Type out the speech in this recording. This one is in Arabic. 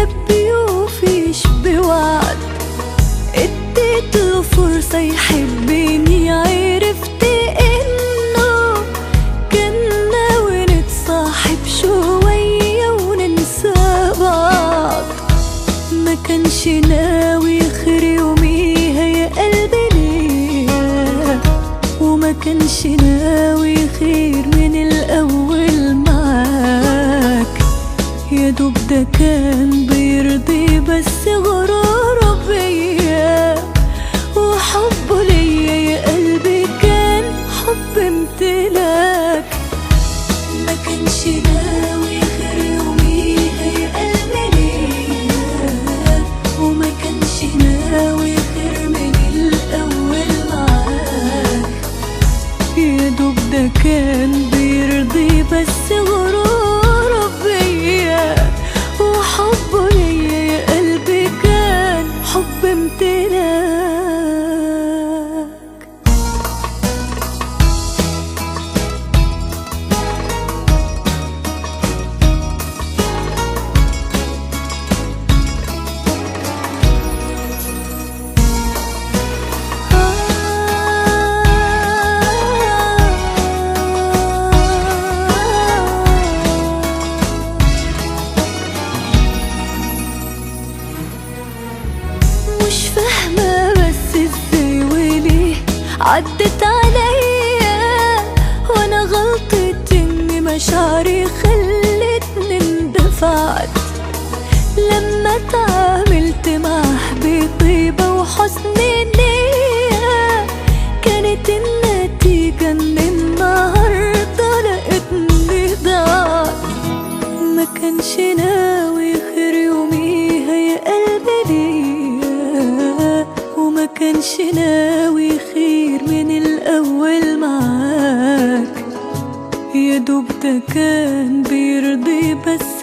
ما بيوفيش بوعد، اديتله فرصة يحبني، عرفت انه كان ناوي نتصاحب شوية وننسى بعض. ما كانش ناوي خير يوميها يا قلبي ليا، وما كانش ناوي خير من الأول معاك. يا دوب ده كان بيرضي بس غراره بيا، وحبه ليا يا قلبي كان حب امتلاك. ما كانش ناوي خير يوميها يا قلبي ليا، وما كانش ناوي خير من الأول معاك. يا دوب ده كان بيرضي بس غراره بيا، وحبه ليا يا قلبي كان حب امتلاك. مش فاهمة بس ازاي وليه عدت عليا، وانا غلطت ان مشاعري خلتني اندفعت. لما اتعاملت معاه بطيبة وحسن نية، كانت النتيجة ان النهاردة لقيتني ضاعت. ما كانش ناوي خير يوميها يا قلبي ليا، وما كانش ناوي خير من الأول معاك. يا دوب ده كان بيرضي بس